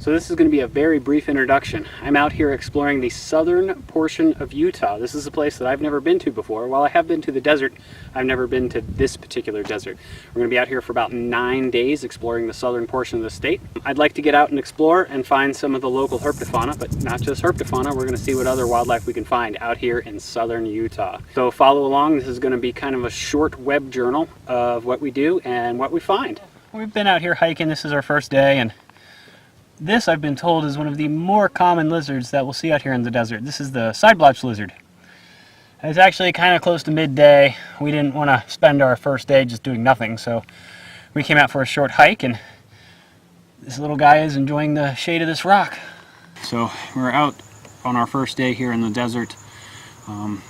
So this is going to be a very brief introduction. I'm out here exploring the southern portion of Utah. This is a place that I've never been to before. While I have been to the desert, I've never been to this particular desert. We're going to be out here for about 9 days exploring the southern portion of the state. I'd like to get out and explore and find some of the local herpetofauna, but not just herpetofauna. We're going to see what other wildlife we can find out here in southern Utah. So follow along. This is going to be kind of a short web journal of what we do and what we find. We've been out here hiking. This is our first day, and this, I've been told, is one of the more common lizards that we'll see out here in the desert. This is the Cyclops Lizard. It's actually kind of close to midday. We didn't want to spend our first day just doing nothing, so we came out for a short hike, and this little guy is enjoying the shade of this rock. So we're out on our first day here in the desert.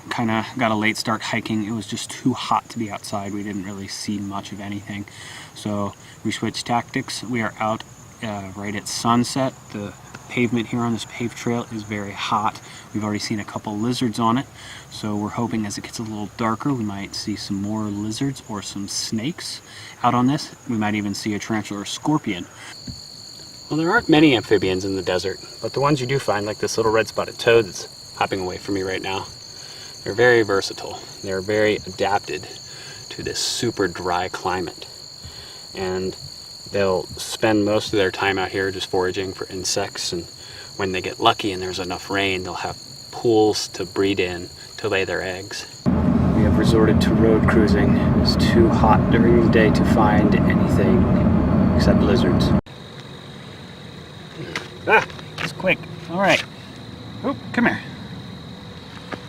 Kind of got a late start hiking. It was just too hot to be outside. We didn't really see much of anything. So we switched tactics. We are out right at sunset. The pavement here on this paved trail is very hot. We've already seen a couple lizards on it, so we're hoping as it gets a little darker we might see some more lizards or some snakes out on this. We might even see a tarantula or a scorpion. Well, there aren't many amphibians in the desert, but the ones you do find, like this little red-spotted toad that's hopping away from me right now, they're very versatile. They're very adapted to this super dry climate, and they'll spend most of their time out here just foraging for insects, and when they get lucky and there's enough rain, they'll have pools to breed in to lay their eggs. We have resorted to road cruising. It's too hot during the day to find anything except lizards. Ah, it's quick. All right. Oh, come here.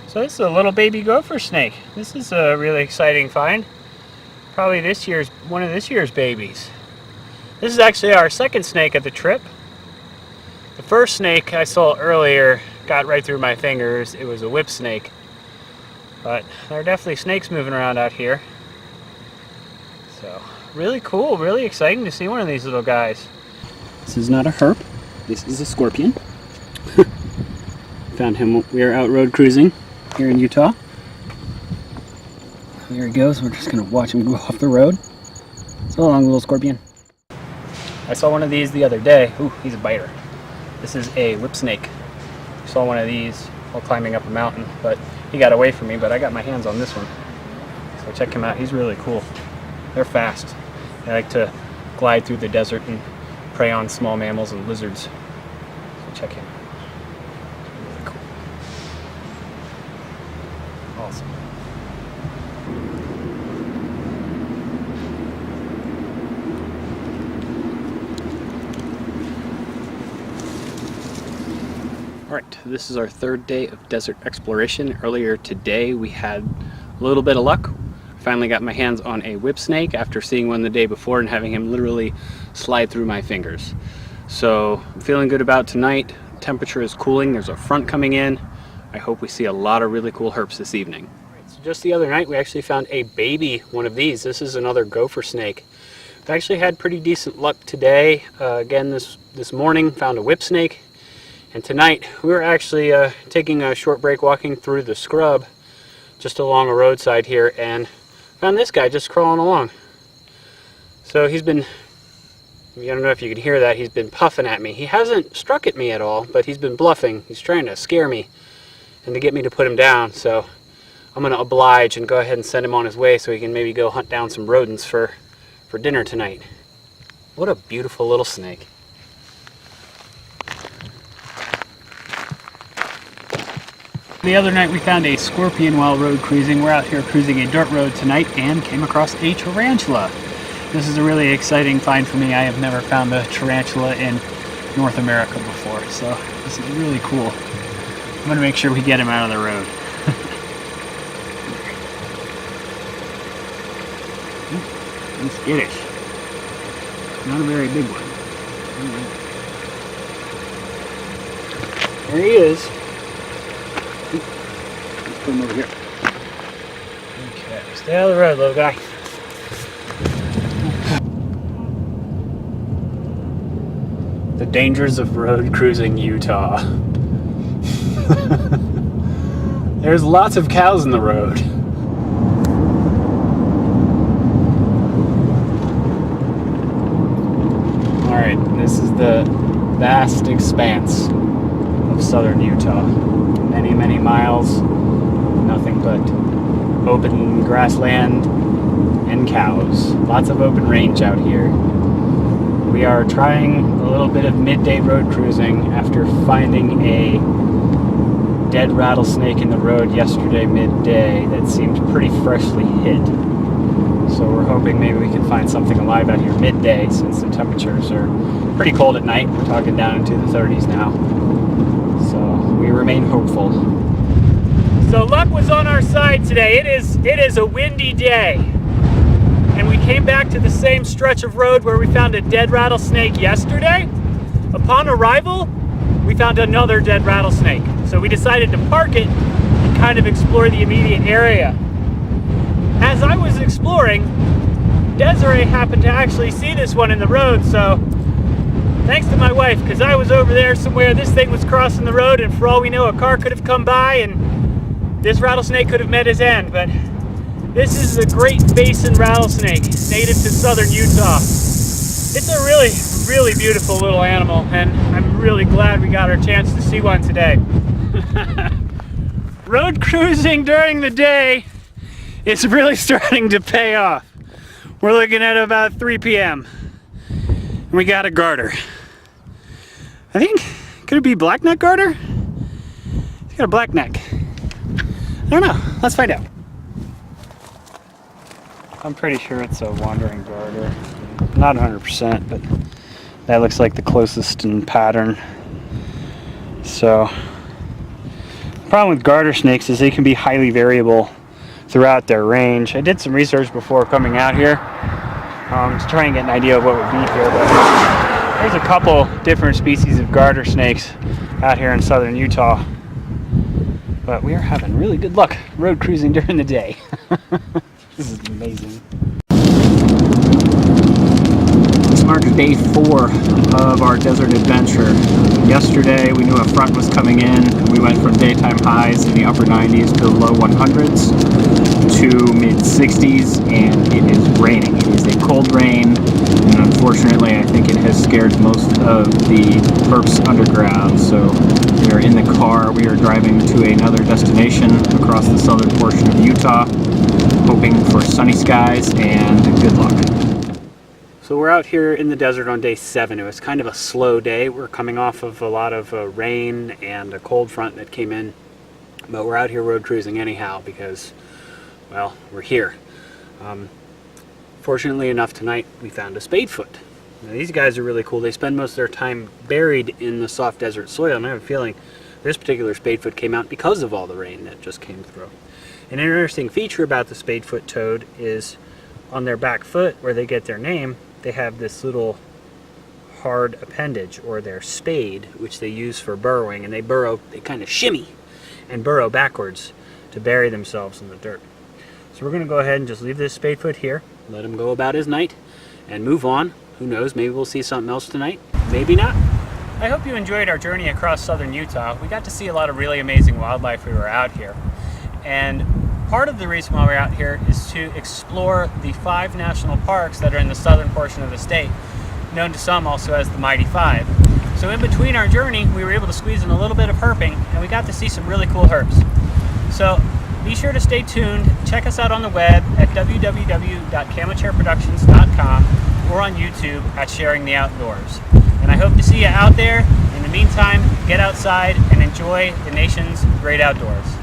So this is a little baby gopher snake. This is a really exciting find. Probably one of this year's babies. This is actually our second snake of the trip. The first snake I saw earlier got right through my fingers. It was a whip snake. But there are definitely snakes moving around out here. So, really cool, really exciting to see one of these little guys. This is not a herp. This is a scorpion. Found him. We are out road cruising here in Utah. There he goes. We're just going to watch him go off the road. So long, little scorpion. I saw one of these the other day. Ooh, he's a biter. This is a whip snake. I saw one of these while climbing up a mountain, but he got away from me, but I got my hands on this one. So check him out. He's really cool. They're fast. They like to glide through the desert and prey on small mammals and lizards. So check him. Really cool. Awesome. Alright, this is our third day of desert exploration. Earlier today we had a little bit of luck. Finally got my hands on a whip snake after seeing one the day before and having him literally slide through my fingers. So I'm feeling good about tonight. Temperature is cooling. There's a front coming in. I hope we see a lot of really cool herps this evening. So just the other night we actually found a baby one of these. This is another gopher snake. We've actually had pretty decent luck today. Again this morning found a whip snake. And tonight, we were actually taking a short break walking through the scrub just along a roadside here and found this guy just crawling along. So he's been, I don't know if you can hear that, he's been puffing at me. He hasn't struck at me at all, but he's been bluffing. He's trying to scare me and to get me to put him down. So I'm going to oblige and go ahead and send him on his way so he can maybe go hunt down some rodents for dinner tonight. What a beautiful little snake. The other night we found a scorpion while road cruising. We're out here cruising a dirt road tonight and came across a tarantula. This is a really exciting find for me. I have never found a tarantula in North America before, so this is really cool. I'm going to make sure we get him out of the road. He's skittish. Not a very big one. There he is. Let's put him over here. Okay, stay out of the road, little guy. The dangers of road cruising Utah. There's lots of cows in the road. Alright, this is the vast expanse of southern Utah. Many, many miles, nothing but open grassland and cows. Lots of open range out here. We are trying a little bit of midday road cruising after finding a dead rattlesnake in the road yesterday midday that seemed pretty freshly hit. So we're hoping maybe we can find something alive out here midday, since the temperatures are pretty cold at night. We're talking down into the 30s now. So we remain hopeful. So luck was on our side today. It is a windy day. And we came back to the same stretch of road where we found a dead rattlesnake yesterday. Upon arrival, we found another dead rattlesnake. So we decided to park it and kind of explore the immediate area. As I was exploring, Desiree happened to actually see this one in the road, so thanks to my wife, because I was over there somewhere, this thing was crossing the road, and for all we know, a car could have come by and this rattlesnake could have met his end. But this is a Great Basin rattlesnake, native to southern Utah. It's a really, really beautiful little animal, and I'm really glad we got our chance to see one today. Road cruising during the day is really starting to pay off. We're looking at about 3 p.m. and we got a garter. I think, could it be blackneck garter? It's got a black neck. I don't know, let's find out. I'm pretty sure it's a wandering garter. Not 100%, but that looks like the closest in pattern. So, the problem with garter snakes is they can be highly variable throughout their range. I did some research before coming out here to try and get an idea of what would be here, but there's a couple different species of garter snakes out here in southern Utah. But we are having really good luck road cruising during the day. This is amazing. This marks day 4 of our desert adventure. Yesterday we knew a front was coming in. We went from daytime highs in the upper 90s to low 100s to mid 60s, and it is raining. It is a cold rain, and unfortunately I think it has scared most of the Herps underground. So we are in the car. We are driving to another destination across the southern portion of Utah, hoping for sunny skies and good luck. So we're out here in the desert on day 7. It was kind of a slow day. We're coming off of a lot of rain and a cold front that came in, but we're out here road cruising anyhow because, well, we're here. Fortunately enough, tonight we found a spadefoot. Now, these guys are really cool. They spend most of their time buried in the soft desert soil, and I have a feeling this particular spadefoot came out because of all the rain that just came through. An interesting feature about the spadefoot toad is on their back foot, where they get their name, they have this little hard appendage, or their spade, which they use for burrowing, and they kind of shimmy and burrow backwards to bury themselves in the dirt. So we're going to go ahead and just leave this spadefoot here, let him go about his night, and move on. Who knows, maybe we'll see something else tonight, maybe not. I hope you enjoyed our journey across southern Utah. We got to see a lot of really amazing wildlife we were out here. And part of the reason why we're out here is to explore the 5 national parks that are in the southern portion of the state, known to some also as the Mighty 5. So in between our journey, we were able to squeeze in a little bit of herping, and we got to see some really cool herps. So be sure to stay tuned. Check us out on the web at www.camochairproductions.com or on YouTube at Sharing the Outdoors. And I hope to see you out there. In the meantime, get outside and enjoy the nation's great outdoors.